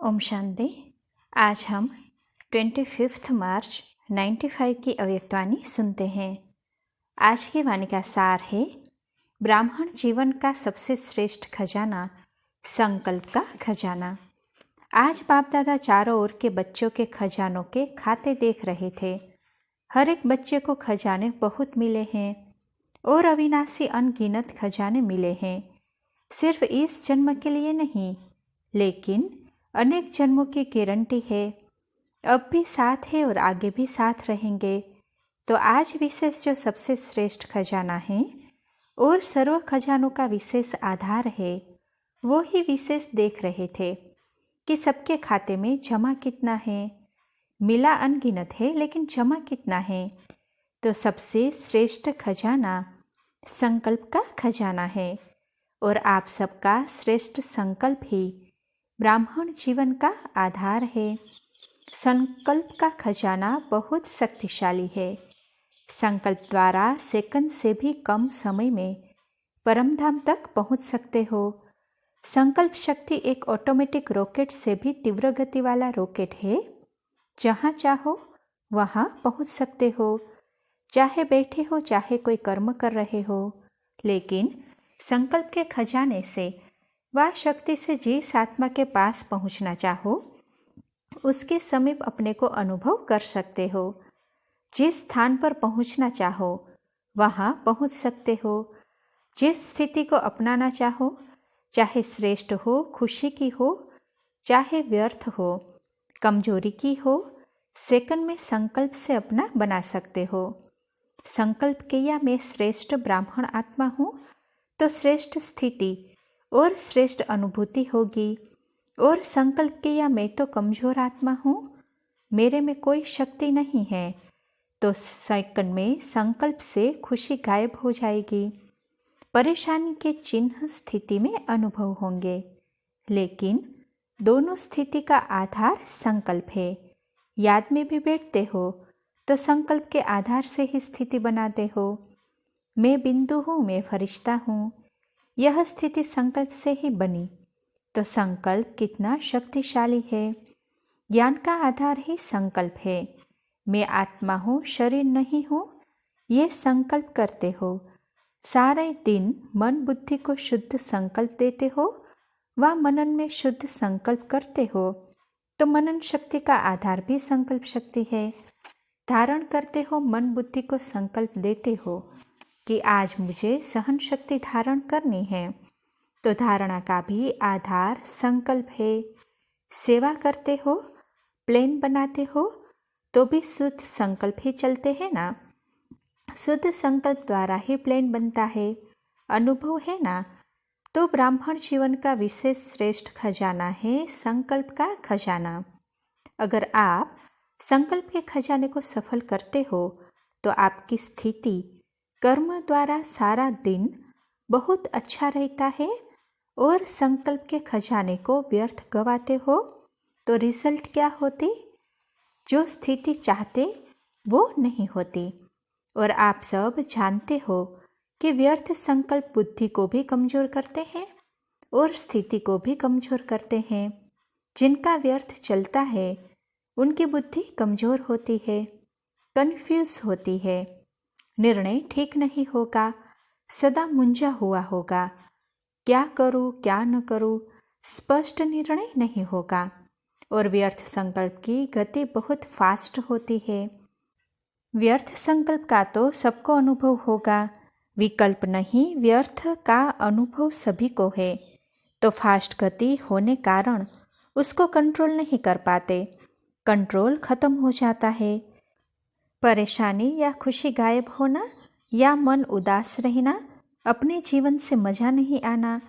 ओम शांति। आज हम 25 मार्च 95 की अव्यक्तवाणी सुनते हैं। आज की वाणी का सार है, ब्राह्मण जीवन का सबसे श्रेष्ठ खजाना संकल्प का खजाना। आज बाप दादा चारों ओर के बच्चों के खजानों के खाते देख रहे थे। हर एक बच्चे को खजाने बहुत मिले हैं और अविनाशी अनगिनत खजाने मिले हैं। सिर्फ इस जन्म के लिए नहीं, लेकिन अनेक जन्मों की गारंटी है। अब भी साथ है और आगे भी साथ रहेंगे। तो आज विशेष जो सबसे श्रेष्ठ खजाना है और सर्व खजानों का विशेष आधार है, वो ही विशेष देख रहे थे कि सबके खाते में जमा कितना है। मिला अनगिनत है, लेकिन जमा कितना है। तो सबसे श्रेष्ठ खजाना संकल्प का खजाना है और आप सबका श्रेष्ठ संकल्प ही ब्राह्मण जीवन का आधार है। संकल्प का खजाना बहुत शक्तिशाली है। संकल्प द्वारा सेकंड से भी कम समय में परमधाम तक पहुंच सकते हो। संकल्प शक्ति एक ऑटोमेटिक रॉकेट से भी तीव्र गति वाला रॉकेट है। जहां चाहो वहां पहुंच सकते हो, चाहे बैठे हो चाहे कोई कर्म कर रहे हो। लेकिन संकल्प के खजाने से वह शक्ति से जिस आत्मा के पास पहुंचना चाहो उसके समीप अपने को अनुभव कर सकते हो। जिस स्थान पर पहुंचना चाहो वहां पहुंच सकते हो। जिस स्थिति को अपनाना चाहो, चाहे श्रेष्ठ हो, खुशी की हो, चाहे व्यर्थ हो, कमजोरी की हो, सेकंड में संकल्प से अपना बना सकते हो। संकल्प किया मैं श्रेष्ठ ब्राह्मण आत्मा हूँ, तो श्रेष्ठ स्थिति और श्रेष्ठ अनुभूति होगी। और संकल्प किया मैं तो कमजोर आत्मा हूँ, मेरे में कोई शक्ति नहीं है, तो सेकंड में संकल्प से खुशी गायब हो जाएगी। परेशानी के चिन्ह स्थिति में अनुभव होंगे, लेकिन दोनों स्थिति का आधार संकल्प है। याद में भी बैठते हो तो संकल्प के आधार से ही स्थिति बनाते हो। मैं बिंदु हूँ, मैं फरिश्ता हूँ, यह स्थिति संकल्प से ही बनी। तो संकल्प कितना शक्तिशाली है। ज्ञान का आधार ही संकल्प है। मैं आत्मा हूँ, शरीर नहीं हूँ, ये संकल्प करते हो। सारे दिन मन बुद्धि को शुद्ध संकल्प देते हो, व मनन में शुद्ध संकल्प करते हो। तो मनन शक्ति का आधार भी संकल्प शक्ति है। धारण करते हो, मन बुद्धि को संकल्प देते हो कि आज मुझे सहन शक्ति धारण करनी है, तो धारणा का भी आधार संकल्प है। सेवा करते हो, प्लेन बनाते हो, तो भी शुद्ध संकल्प ही चलते हैं ना। शुद्ध संकल्प द्वारा ही प्लेन बनता है। अनुभव है ना। तो ब्राह्मण जीवन का विशेष श्रेष्ठ खजाना है संकल्प का खजाना। अगर आप संकल्प के खजाने को सफल करते हो तो आपकी स्थिति कर्म द्वारा सारा दिन बहुत अच्छा रहता है। और संकल्प के खजाने को व्यर्थ गवाते हो तो रिजल्ट क्या होती? जो स्थिति चाहते वो नहीं होती। और आप सब जानते हो कि व्यर्थ संकल्प बुद्धि को भी कमजोर करते हैं और स्थिति को भी कमजोर करते हैं। जिनका व्यर्थ चलता है उनकी बुद्धि कमजोर होती है, कन्फ्यूज होती है, निर्णय ठीक नहीं होगा, सदा मुंझा हुआ होगा। क्या करूं क्या न करूं, स्पष्ट निर्णय नहीं होगा। और व्यर्थ संकल्प की गति बहुत फास्ट होती है। व्यर्थ संकल्प का तो सबको अनुभव होगा, विकल्प नहीं, व्यर्थ का अनुभव सभी को है। तो फास्ट गति होने कारण उसको कंट्रोल नहीं कर पाते, कंट्रोल खत्म हो जाता है। परेशानी या खुशी गायब होना या मन उदास रहना, अपने जीवन से मजा नहीं आना,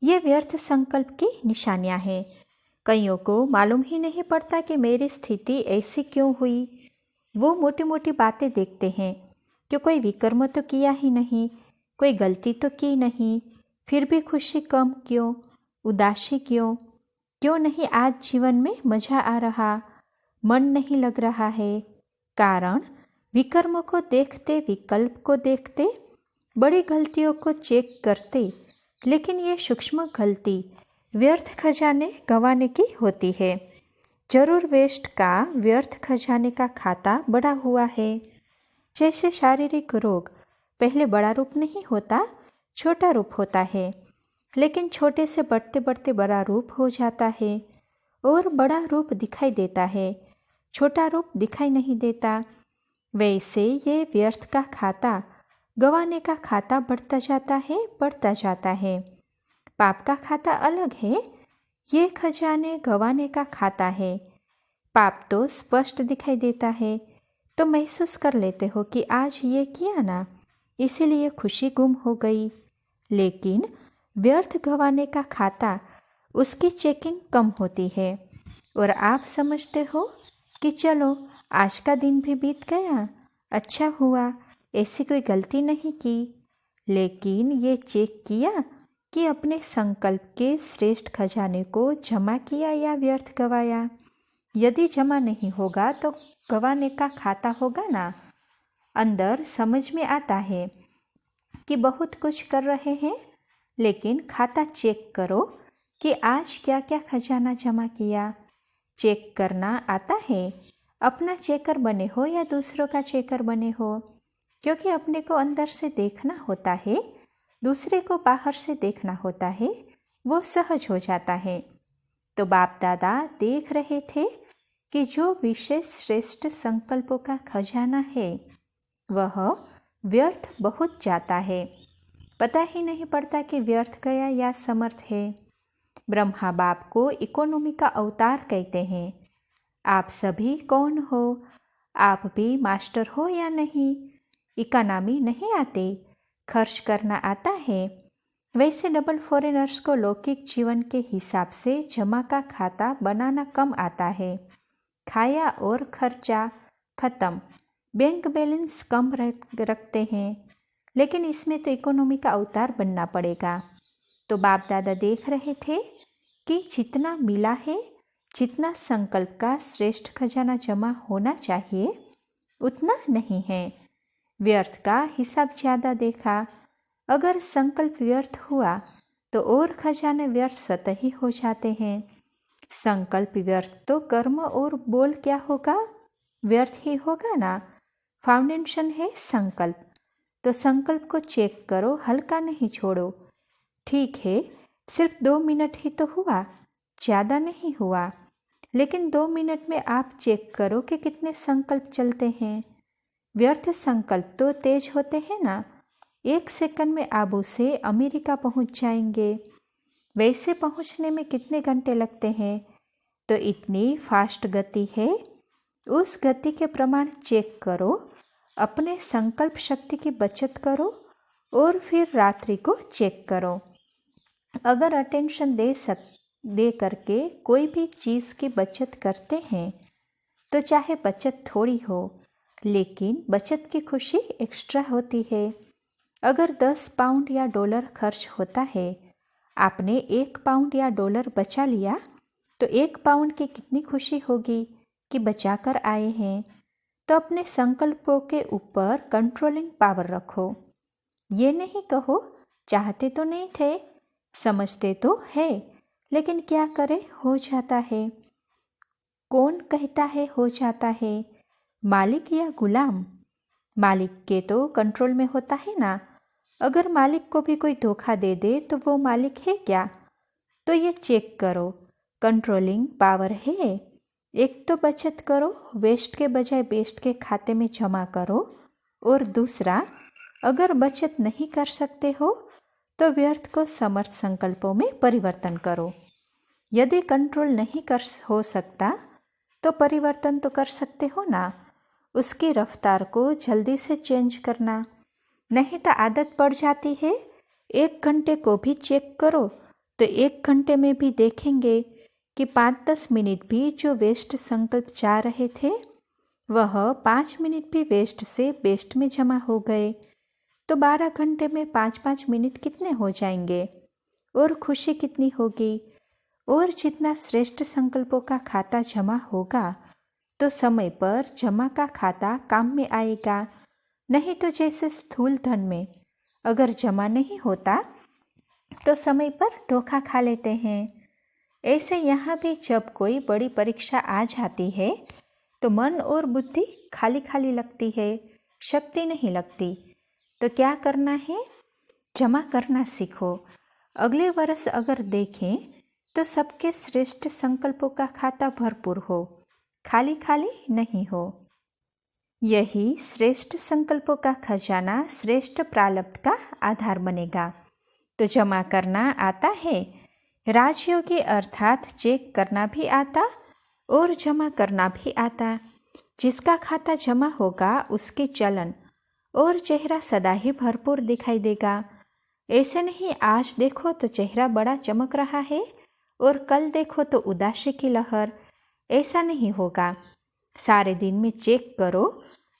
ये व्यर्थ संकल्प की निशानियां हैं। कईयों को मालूम ही नहीं पड़ता कि मेरी स्थिति ऐसी क्यों हुई। वो मोटी मोटी बातें देखते हैं कि कोई विकर्म तो किया ही नहीं, कोई गलती तो की नहीं, फिर भी खुशी कम क्यों, उदासी क्यों, क्यों नहीं आज जीवन में मजा आ रहा, मन नहीं लग रहा है। कारण विकर्म को देखते, विकल्प को देखते, बड़ी गलतियों को चेक करते, लेकिन ये सूक्ष्म गलती व्यर्थ खजाने गंवाने की होती है। जरूर वेस्ट का व्यर्थ खजाने का खाता बड़ा हुआ है। जैसे शारीरिक रोग पहले बड़ा रूप नहीं होता, छोटा रूप होता है, लेकिन छोटे से बढ़ते बढ़ते बड़ा रूप हो जाता है और बड़ा रूप दिखाई देता है, छोटा रूप दिखाई नहीं देता। वैसे ये व्यर्थ का खाता गंवाने का खाता बढ़ता जाता है। पाप का खाता अलग है, ये खजाने गंवाने का खाता है। पाप तो स्पष्ट दिखाई देता है, तो महसूस कर लेते हो कि आज ये किया ना, इसीलिए खुशी गुम हो गई। लेकिन व्यर्थ गंवाने का खाता, उसकी चेकिंग कम होती है और आप समझते हो कि चलो आज का दिन भी बीत गया, अच्छा हुआ, ऐसी कोई गलती नहीं की। लेकिन ये चेक किया कि अपने संकल्प के श्रेष्ठ खजाने को जमा किया या व्यर्थ गंवाया। यदि जमा नहीं होगा तो गंवाने का खाता होगा ना। अंदर समझ में आता है कि बहुत कुछ कर रहे हैं, लेकिन खाता चेक करो कि आज क्या क्या खजाना जमा किया। चेक करना आता है, अपना चेकर बने हो या दूसरों का चेकर बने हो, क्योंकि अपने को अंदर से देखना होता है, दूसरे को बाहर से देखना होता है, वो सहज हो जाता है। तो बाप दादा देख रहे थे कि जो विशेष श्रेष्ठ संकल्पों का खजाना है वह व्यर्थ बहुत जाता है, पता ही नहीं पड़ता कि व्यर्थ गया या समर्थ है। ब्रह्मा बाप को इकोनॉमी का अवतार कहते हैं। आप सभी कौन हो? आप भी मास्टर हो या नहीं? इकोनॉमी नहीं आती, खर्च करना आता है। वैसे डबल फॉरेनर्स को लौकिक जीवन के हिसाब से जमा का खाता बनाना कम आता है। खाया और खर्चा खत्म, बैंक बैलेंस कम रखते हैं, लेकिन इसमें तो इकोनॉमी का अवतार बनना पड़ेगा। तो बाप दादा देख रहे थे कि जितना मिला है, जितना संकल्प का श्रेष्ठ खजाना जमा होना चाहिए, उतना नहीं है। व्यर्थ का हिसाब ज़्यादा देखा। अगर संकल्प व्यर्थ हुआ तो और खजाने व्यर्थ स्वतः ही हो जाते हैं। संकल्प व्यर्थ तो कर्म और बोल क्या होगा? व्यर्थ ही होगा ना। फाउंडेशन है संकल्प, तो संकल्प को चेक करो, हल्का नहीं छोड़ो। ठीक है, सिर्फ 2 मिनट ही तो हुआ, ज़्यादा नहीं हुआ, लेकिन 2 मिनट में आप चेक करो कि कितने संकल्प चलते हैं। व्यर्थ संकल्प तो तेज होते हैं ना, 1 सेकंड में आबू से अमेरिका पहुंच जाएंगे। वैसे पहुंचने में कितने घंटे लगते हैं? तो इतनी फास्ट गति है। उस गति के प्रमाण चेक करो, अपने संकल्प शक्ति की बचत करो और फिर रात्रि को चेक करो। अगर अटेंशन दे करके कोई भी चीज़ की बचत करते हैं तो चाहे बचत थोड़ी हो, लेकिन बचत की खुशी एक्स्ट्रा होती है। अगर 10 पाउंड या डॉलर खर्च होता है, आपने 1 पाउंड या डॉलर बचा लिया, तो 1 पाउंड की कितनी खुशी होगी कि बचा कर आए हैं। तो अपने संकल्पों के ऊपर कंट्रोलिंग पावर रखो। ये नहीं कहो चाहते तो नहीं थे, समझते तो है, लेकिन क्या करें, हो जाता है। कौन कहता है हो जाता है? मालिक या गुलाम? मालिक के तो कंट्रोल में होता है ना। अगर मालिक को भी कोई धोखा दे दे तो वो मालिक है क्या? तो ये चेक करो, कंट्रोलिंग पावर है। एक तो बचत करो, वेस्ट के बजाय बेस्ट के खाते में जमा करो, और दूसरा, अगर बचत नहीं कर सकते हो तो व्यर्थ को समर्थ संकल्पों में परिवर्तन करो। यदि कंट्रोल नहीं हो सकता तो परिवर्तन तो कर सकते हो ना। उसकी रफ्तार को जल्दी से चेंज करना, नहीं तो आदत पड़ जाती है। 1 घंटे को भी चेक करो तो 1 घंटे में भी देखेंगे कि 5-10 मिनट भी जो वेस्ट संकल्प जा रहे थे वह 5 मिनट भी वेस्ट से बेस्ट में जमा हो गए। तो 12 घंटे में 5-5 मिनट कितने हो जाएंगे और खुशी कितनी होगी। और जितना श्रेष्ठ संकल्पों का खाता जमा होगा तो समय पर जमा का खाता काम में आएगा। नहीं तो जैसे स्थूल धन में अगर जमा नहीं होता तो समय पर धोखा खा लेते हैं। ऐसे यहाँ भी जब कोई बड़ी परीक्षा आ जाती है तो मन और बुद्धि खाली खाली लगती है, शक्ति नहीं लगती। तो क्या करना है? जमा करना सीखो। अगले वर्ष अगर देखें तो सबके श्रेष्ठ संकल्पों का खाता भरपूर हो, खाली खाली नहीं हो। यही श्रेष्ठ संकल्पों का खजाना श्रेष्ठ प्रारब्ध का आधार बनेगा। तो जमा करना आता है, राजयोगी अर्थात चेक करना भी आता और जमा करना भी आता। जिसका खाता जमा होगा उसकी चलन और चेहरा सदा ही भरपूर दिखाई देगा। ऐसे नहीं आज देखो तो चेहरा बड़ा चमक रहा है और कल देखो तो उदासी की लहर, ऐसा नहीं होगा। सारे दिन में चेक करो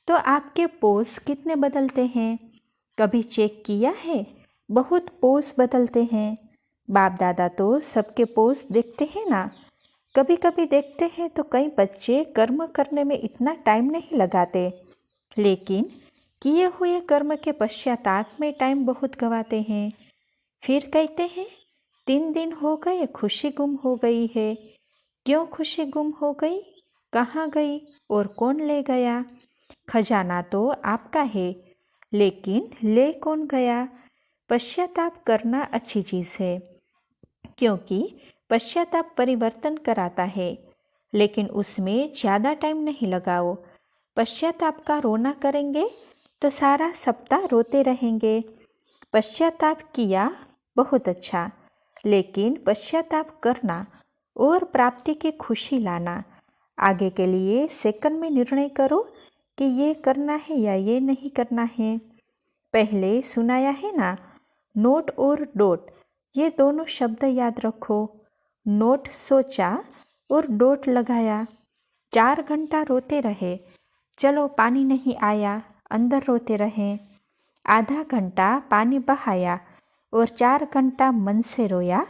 तो आपके पोज कितने बदलते हैं। कभी चेक किया है? बहुत पोज बदलते हैं। बाप दादा तो सबके पोज देखते हैं ना। कभी कभी देखते हैं तो कई बच्चे कर्म करने में इतना टाइम नहीं लगाते, लेकिन किए हुए कर्म के पश्चाताप में टाइम बहुत गंवाते हैं। फिर कहते हैं 3 दिन हो गए, खुशी गुम हो गई है। क्यों खुशी गुम हो गई? कहाँ गई और कौन ले गया? खजाना तो आपका है, लेकिन ले कौन गया? पश्चाताप करना अच्छी चीज़ है, क्योंकि पश्चाताप परिवर्तन कराता है, लेकिन उसमें ज़्यादा टाइम नहीं लगाओ। पश्चाताप का रोना करेंगे तो सारा सप्ताह रोते रहेंगे। पश्चाताप किया बहुत अच्छा, लेकिन पश्चाताप करना और प्राप्ति की खुशी लाना। आगे के लिए सेकंड में निर्णय करो कि ये करना है या ये नहीं करना है। पहले सुनाया है ना, नोट और डोट, ये दोनों शब्द याद रखो। नोट सोचा और डोट लगाया। 4 घंटा रोते रहे, चलो पानी नहीं आया, अंदर रोते रहे। आधा घंटा पानी बहाया और 4 घंटा मन से रोया,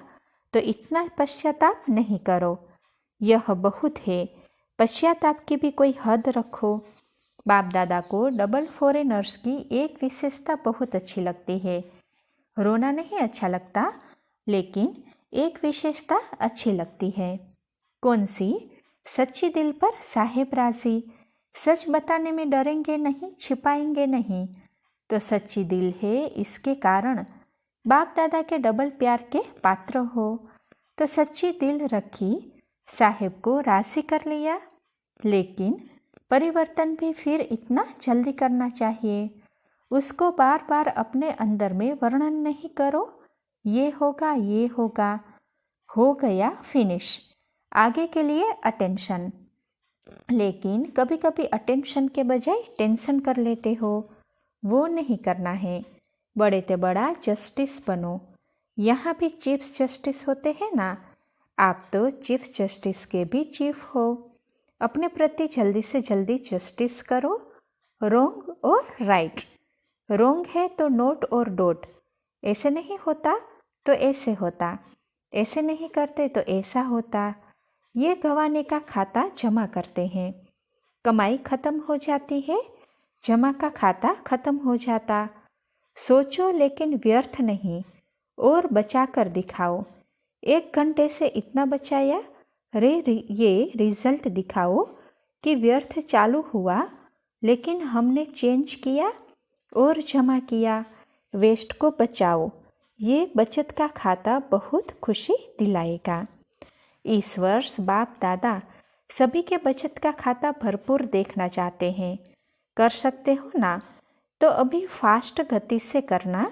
तो इतना पश्चाताप नहीं करो। यह बहुत है, पश्चाताप की भी कोई हद रखो। बाप दादा को डबल फॉरेनर्स की एक विशेषता बहुत अच्छी लगती है। रोना नहीं अच्छा लगता, लेकिन एक विशेषता अच्छी लगती है। कौन सी? सच्ची दिल पर साहेब राजी। सच बताने में डरेंगे नहीं, छिपाएंगे नहीं। तो सच्ची दिल है, इसके कारण बाप दादा के डबल प्यार के पात्र हो। तो सच्ची दिल रखी, साहेब को राजी कर लिया, लेकिन परिवर्तन भी फिर इतना जल्दी करना चाहिए। उसको बार बार अपने अंदर में वर्णन नहीं करो, ये होगा ये होगा, हो गया फिनिश, आगे के लिए अटेंशन। लेकिन कभी कभी अटेंशन के बजाय टेंशन कर लेते हो, वो नहीं करना है। बड़े ते बड़ा जस्टिस बनो। यहाँ भी चीफ जस्टिस होते हैं ना, आप तो चीफ जस्टिस के भी चीफ हो। अपने प्रति जल्दी से जल्दी जस्टिस करो। रोंग और राइट। रोंग है तो नोट और डोट, ऐसे नहीं होता तो ऐसे होता, ऐसे नहीं करते तो ऐसा होता। ये गंवाने का खाता जमा करते हैं। कमाई खत्म हो जाती है, जमा का खाता खत्म हो जाता। सोचो लेकिन व्यर्थ नहीं, और बचा कर दिखाओ। 1 घंटे से इतना बचाया, ये रिजल्ट दिखाओ कि व्यर्थ चालू हुआ, लेकिन हमने चेंज किया और जमा किया। वेस्ट को बचाओ, ये बचत का खाता बहुत खुशी दिलाएगा। इस वर्ष बाप दादा सभी के बचत का खाता भरपूर देखना चाहते हैं। कर सकते हो ना? तो अभी फास्ट गति से करना,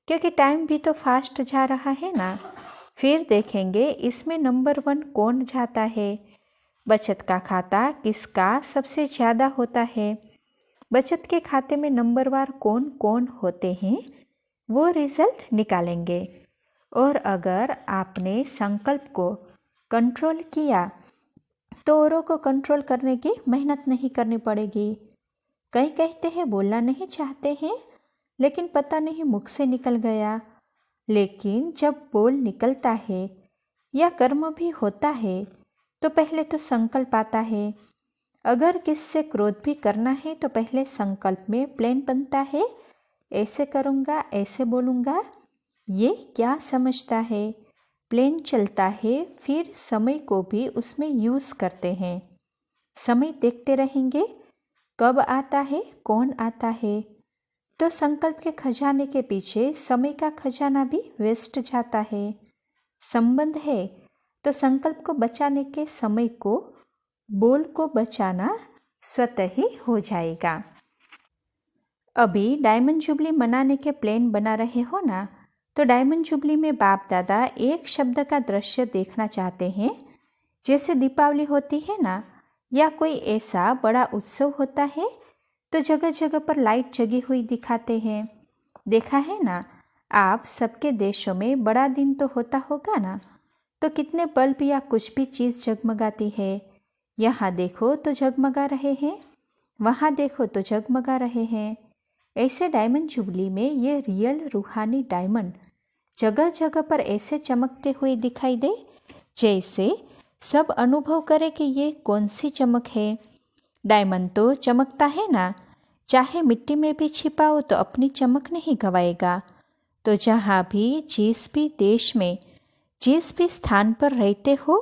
क्योंकि टाइम भी तो फास्ट जा रहा है ना। फिर देखेंगे इसमें नंबर 1 कौन जाता है। बचत का खाता किसका सबसे ज़्यादा होता है। बचत के खाते में नंबरवार कौन कौन होते हैं, वो रिजल्ट निकालेंगे। और अगर आपने संकल्प को कंट्रोल किया तो औरों को कंट्रोल करने की मेहनत नहीं करनी पड़ेगी। कई कहते हैं बोलना नहीं चाहते हैं, लेकिन पता नहीं मुख से निकल गया। लेकिन जब बोल निकलता है या कर्म भी होता है तो पहले तो संकल्प आता है। अगर किससे क्रोध भी करना है तो पहले संकल्प में प्लान बनता है, ऐसे करूँगा, ऐसे बोलूँगा। ये क्या समझता है? प्लेन चलता है, फिर समय को भी उसमें यूज़ करते हैं। समय देखते रहेंगे कब आता है, कौन आता है। तो संकल्प के खजाने के पीछे समय का खजाना भी वेस्ट जाता है। संबंध है तो संकल्प को बचाने के समय को, बोल को बचाना स्वतः ही हो जाएगा। अभी डायमंड जुबली मनाने के प्लान बना रहे हो ना, तो डायमंड जुबली में बाप दादा एक शब्द का दृश्य देखना चाहते हैं। जैसे दीपावली होती है ना, या कोई ऐसा बड़ा उत्सव होता है तो जगह जगह पर लाइट जगी हुई दिखाते हैं। देखा है ना, आप सबके देशों में बड़ा दिन तो होता होगा ना, तो कितने बल्ब या कुछ भी चीज़ जगमगाती है। यहाँ देखो तो जगमगा रहे हैं, वहाँ देखो तो जगमगा रहे हैं। ऐसे डायमंड जुबली में ये रियल रूहानी डायमंड जगह जगह पर ऐसे चमकते हुए दिखाई दे, जैसे सब अनुभव करे कि ये कौन सी चमक है। डायमंड तो चमकता है ना, चाहे मिट्टी में भी छिपाओ तो अपनी चमक नहीं गवाएगा। तो जहाँ भी, जिस भी देश में, जिस भी स्थान पर रहते हो,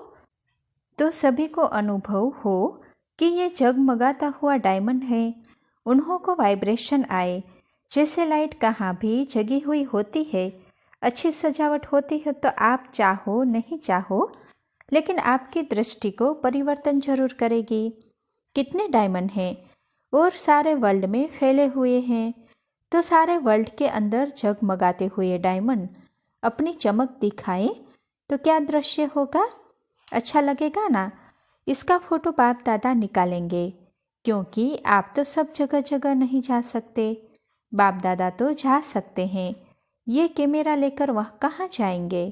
तो सभी को अनुभव हो कि ये जगमगाता हुआ डायमंड है। उन्हों को वाइब्रेशन आए, जैसे लाइट कहाँ भी जगी हुई होती है, अच्छी सजावट होती है, तो आप चाहो नहीं चाहो, लेकिन आपकी दृष्टि को परिवर्तन जरूर करेगी। कितने डायमंड हैं और सारे वर्ल्ड में फैले हुए हैं, तो सारे वर्ल्ड के अंदर जगमगाते हुए डायमंड अपनी चमक दिखाएं तो क्या दृश्य होगा, अच्छा लगेगा ना। इसका फोटो बाप दादा निकालेंगे, क्योंकि आप तो सब जगह जगह नहीं जा सकते, बाप दादा तो जा सकते हैं। ये कैमरा लेकर वह कहाँ जाएंगे।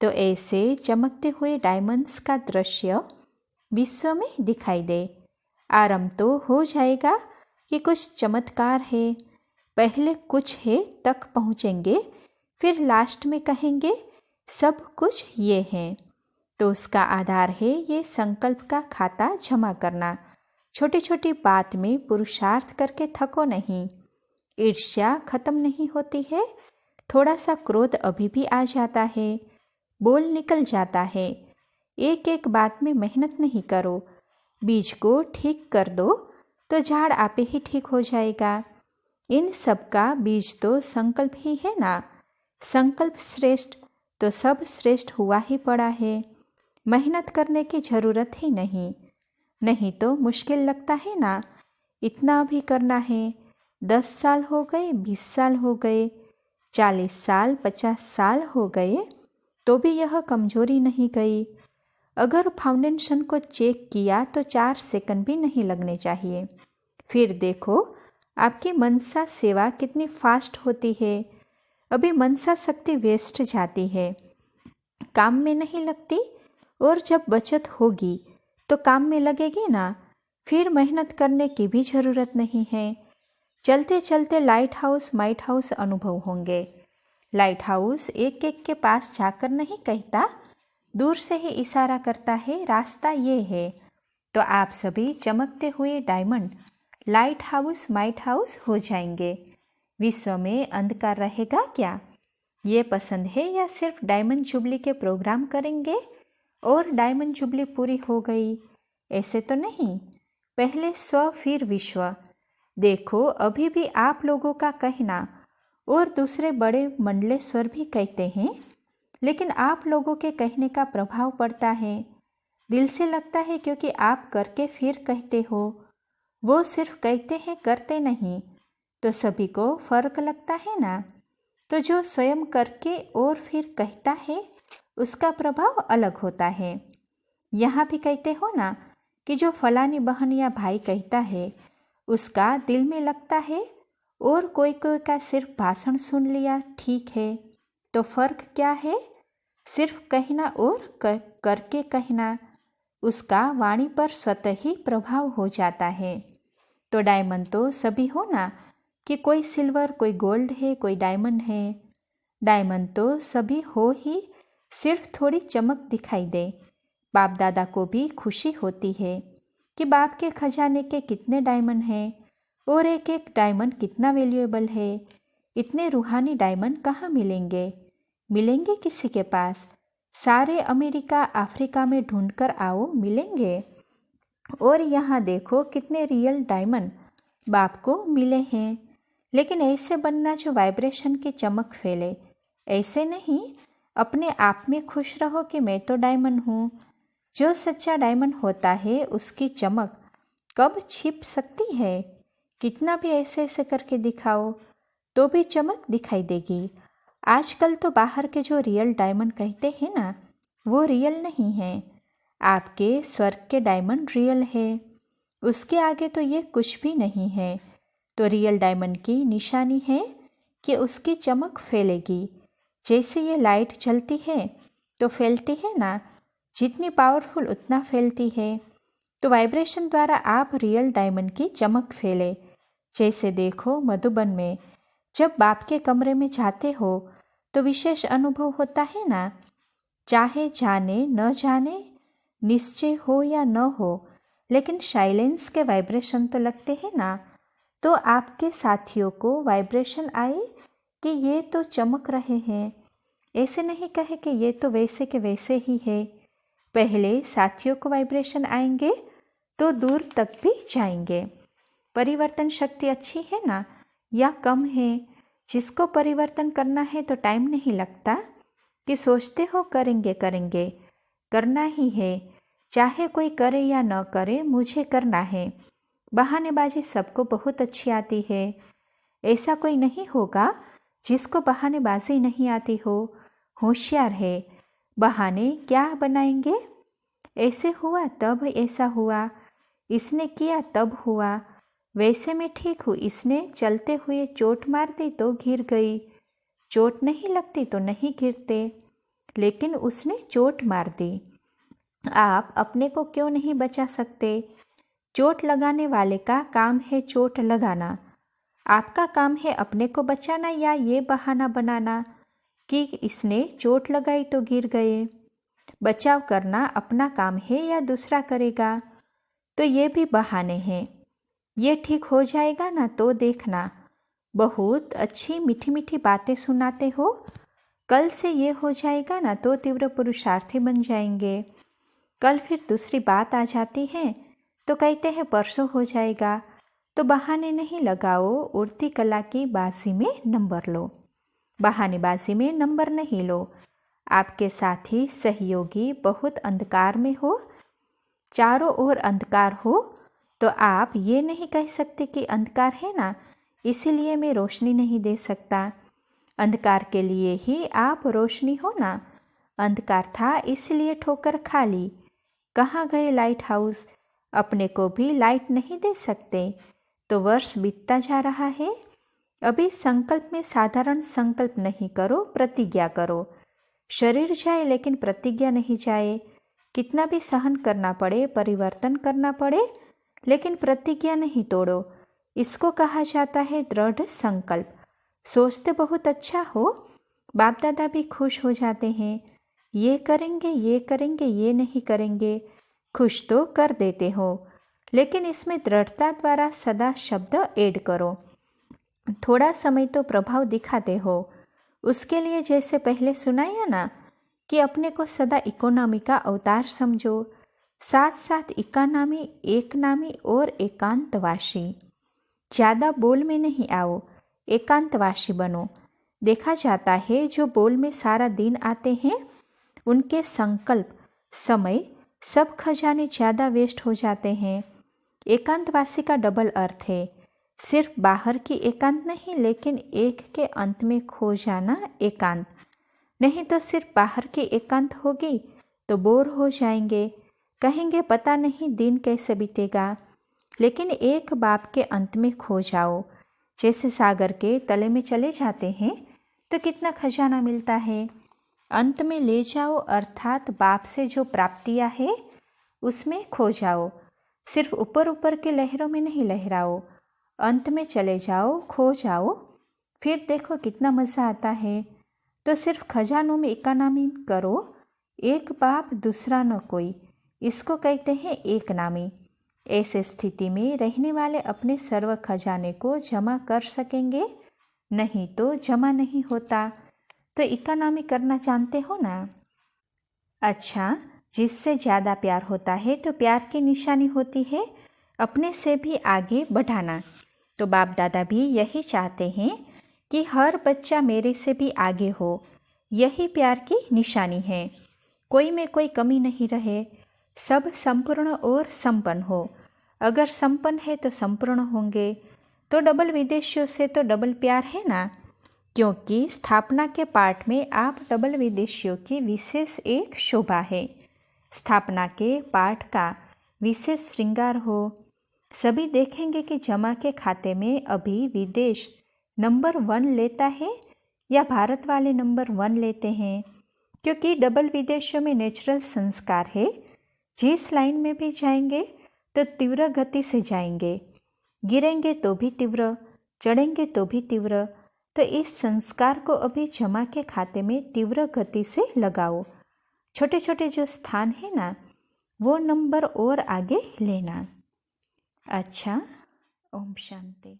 तो ऐसे चमकते हुए डायमंड्स का दृश्य विश्व में दिखाई दे। आरंभ तो हो जाएगा कि कुछ चमत्कार है, पहले कुछ है तक पहुँचेंगे, फिर लास्ट में कहेंगे सब कुछ ये है। तो उसका आधार है ये संकल्प का खाता जमा करना। छोटी छोटी बात में पुरुषार्थ करके थको नहीं। ईर्ष्या खत्म नहीं होती है, थोड़ा सा क्रोध अभी भी आ जाता है, बोल निकल जाता है। एक एक बात में मेहनत नहीं करो, बीज को ठीक कर दो तो झाड़ आपे ही ठीक हो जाएगा। इन सब का बीज तो संकल्प ही है ना। संकल्प श्रेष्ठ तो सब श्रेष्ठ हुआ ही पड़ा है। मेहनत करने की जरूरत ही नहीं, नहीं तो मुश्किल लगता है ना। इतना भी करना है, 10 साल हो गए, 20 साल हो गए, 40 साल 50 साल हो गए, तो भी यह कमजोरी नहीं गई। अगर फाउंडेशन को चेक किया तो 4 सेकंड भी नहीं लगने चाहिए। फिर देखो आपकी मनसा सेवा कितनी फास्ट होती है। अभी मनसा शक्ति वेस्ट जाती है, काम में नहीं लगती, और जब बचत होगी तो काम में लगेगी ना। फिर मेहनत करने की भी ज़रूरत नहीं है। चलते चलते लाइट हाउस माइट हाउस अनुभव होंगे। लाइट हाउस एक एक के पास जाकर नहीं कहता, दूर से ही इशारा करता है, रास्ता ये है। तो आप सभी चमकते हुए diamond light house might house हो जाएंगे। विश्व में अंधकार रहेगा क्या? ये पसंद है या सिर्फ डायमंड जुबली के प्रोग्राम करेंगे और डायमंड जुबली पूरी हो गई? ऐसे तो नहीं, पहले स्व फिर विश्व। देखो अभी भी आप लोगों का कहना और दूसरे बड़े मंडलेश्वर भी कहते हैं, लेकिन आप लोगों के कहने का प्रभाव पड़ता है, दिल से लगता है, क्योंकि आप करके फिर कहते हो। वो सिर्फ कहते हैं, करते नहीं, तो सभी को फर्क लगता है ना। तो जो स्वयं करके और फिर कहता है उसका प्रभाव अलग होता है। यहाँ भी कहते हो ना कि जो फलानी बहन या भाई कहता है उसका दिल में लगता है, और कोई कोई का सिर्फ भाषण सुन लिया ठीक है। तो फर्क क्या है? सिर्फ कहना और करके कहना, उसका वाणी पर स्वतः ही प्रभाव हो जाता है। तो डायमंड तो सभी हो ना, कि कोई सिल्वर कोई गोल्ड है कोई डायमंड है। डायमंड तो सभी हो ही, सिर्फ थोड़ी चमक दिखाई दे। बाप दादा को भी खुशी होती है कि बाप के खजाने के कितने डायमंड हैं और एक एक डायमंड कितना वैल्यूएबल है। इतने रूहानी डायमंड कहाँ मिलेंगे? मिलेंगे किसी के पास? सारे अमेरिका अफ्रीका में ढूंढकर आओ, मिलेंगे। और यहाँ देखो कितने रियल डायमंड बाप को मिले हैं। लेकिन ऐसे बनना जो वाइब्रेशन की चमक फैले, ऐसे नहीं। अपने आप में खुश रहो कि मैं तो डायमंड हूँ। जो सच्चा डायमंड होता है उसकी चमक कब छिप सकती है? कितना भी ऐसे ऐसे करके दिखाओ तो भी चमक दिखाई देगी। आजकल तो बाहर के जो रियल डायमंड कहते हैं ना, वो रियल नहीं है। आपके स्वर्ग के डायमंड रियल है, उसके आगे तो ये कुछ भी नहीं है। तो रियल डायमंड की निशानी है कि उसकी चमक फैलेगी। जैसे ये लाइट जलती है तो फैलती है ना, जितनी पावरफुल उतना फैलती है। तो वाइब्रेशन द्वारा आप रियल डायमंड की चमक फैले। जैसे देखो मधुबन में जब बाप के कमरे में जाते हो तो विशेष अनुभव होता है ना। चाहे जाने न जाने, निश्चय हो या न हो, लेकिन साइलेंस के वाइब्रेशन तो लगते हैं ना। तो आपके साथियों को वाइब्रेशन आए कि ये तो चमक रहे हैं। ऐसे नहीं कहे कि ये तो वैसे के वैसे ही है। पहले साथियों को वाइब्रेशन आएंगे तो दूर तक भी जाएंगे। परिवर्तन शक्ति अच्छी है ना या कम है? जिसको परिवर्तन करना है तो टाइम नहीं लगता कि सोचते हो करेंगे करेंगे, करना ही है। चाहे कोई करे या न करे, मुझे करना है। बहानेबाजी सबको बहुत अच्छी आती है। ऐसा कोई नहीं होगा जिसको बहानेबाजी नहीं आती हो। होशियार है। बहाने क्या बनाएंगे? ऐसे हुआ तब ऐसा हुआ, इसने किया तब हुआ, वैसे मैं ठीक हूँ, इसने चलते हुए चोट मार दी तो गिर गई। चोट नहीं लगती तो नहीं गिरते, लेकिन उसने चोट मार दी। आप अपने को क्यों नहीं बचा सकते? चोट लगाने वाले का काम है चोट लगाना। आपका काम है अपने को बचाना या ये बहाना बनाना कि इसने चोट लगाई तो गिर गए। बचाव करना अपना काम है या दूसरा करेगा? तो ये भी बहाने हैं। ये ठीक हो जाएगा ना तो देखना, बहुत अच्छी मीठी मीठी बातें सुनाते हो। कल से ये हो जाएगा ना तो तीव्र पुरुषार्थी बन जाएंगे। कल फिर दूसरी बात आ जाती है तो कहते हैं परसों हो जाएगा। तो बहाने नहीं लगाओ। उड़ती कला की बाजी में नंबर लो, बहानेबाजी में नंबर नहीं लो। आपके साथी सहयोगी बहुत अंधकार में हो, चारों ओर अंधकार हो, तो आप ये नहीं कह सकते कि अंधकार है ना इसीलिए मैं रोशनी नहीं दे सकता। अंधकार के लिए ही आप रोशनी हो ना। अंधकार था इसलिए ठोकर खा ली। कहाँ गए लाइट हाउस? अपने को भी लाइट नहीं दे सकते। तो वर्ष बीतता जा रहा है। अभी संकल्प में साधारण संकल्प नहीं करो, प्रतिज्ञा करो। शरीर जाए लेकिन प्रतिज्ञा नहीं जाए। कितना भी सहन करना पड़े, परिवर्तन करना पड़े, लेकिन प्रतिज्ञा नहीं तोड़ो। इसको कहा जाता है दृढ़ संकल्प। सोचते बहुत अच्छा हो, बाप दादा भी खुश हो जाते हैं। ये करेंगे, ये करेंगे, ये नहीं करेंगे, खुश तो कर देते हो, लेकिन इसमें दृढ़ता द्वारा सदा शब्द ऐड करो। थोड़ा समय तो प्रभाव दिखाते हो। उसके लिए जैसे पहले सुनाया ना कि अपने को सदा इकोनॉमी का अवतार समझो, साथ साथ इकोनॉमी, एक नामी और एकांतवासी। ज़्यादा बोल में नहीं आओ, एकांतवासी बनो। देखा जाता है जो बोल में सारा दिन आते हैं उनके संकल्प, समय, सब खजाने ज़्यादा वेस्ट हो जाते हैं। एकांतवासी का डबल अर्थ है, सिर्फ बाहर की एकांत नहीं, लेकिन एक के अंत में खो जाना एकांत। नहीं तो सिर्फ बाहर की एकांत होगी तो बोर हो जाएंगे, कहेंगे पता नहीं दिन कैसे बीतेगा। लेकिन एक बाप के अंत में खो जाओ, जैसे सागर के तले में चले जाते हैं तो कितना खजाना मिलता है। अंत में ले जाओ, अर्थात बाप से जो प्राप्तियां है उसमें खो जाओ। सिर्फ ऊपर ऊपर के लहरों में नहीं लहराओ, अंत में चले जाओ, खो जाओ, फिर देखो कितना मज़ा आता है। तो सिर्फ खजानों में इकोनॉमी करो, एक बाप दूसरा न कोई, इसको कहते हैं एक नामी। ऐसे स्थिति में रहने वाले अपने सर्व खजाने को जमा कर सकेंगे, नहीं तो जमा नहीं होता। तो इकोनॉमी करना जानते हो ना। अच्छा, जिससे ज़्यादा प्यार होता है तो प्यार की निशानी होती है अपने से भी आगे बढ़ाना। तो बाप दादा भी यही चाहते हैं कि हर बच्चा मेरे से भी आगे हो। यही प्यार की निशानी है। कोई में कोई कमी नहीं रहे, सब संपूर्ण और संपन्न हो। अगर संपन्न है तो संपूर्ण होंगे। तो डबल विदेशियों से तो डबल प्यार है ना, क्योंकि स्थापना के पाठ में आप डबल विदेशियों की विशेष एक शोभा है। स्थापना के पाठ का विशेष श्रृंगार हो। सभी देखेंगे कि जमा के खाते में अभी विदेश नंबर 1 लेता है या भारत वाले नंबर 1 लेते हैं, क्योंकि डबल विदेशियों में नेचुरल संस्कार है। जिस लाइन में भी जाएंगे तो तीव्र गति से जाएंगे, गिरेंगे तो भी तीव्र, चढ़ेंगे तो भी तीव्र। तो इस संस्कार को अभी जमा के खाते में तीव्र गति से लगाओ। छोटे छोटे जो स्थान है ना, वो नंबर और आगे लेना। अच्छा, ओम शांति।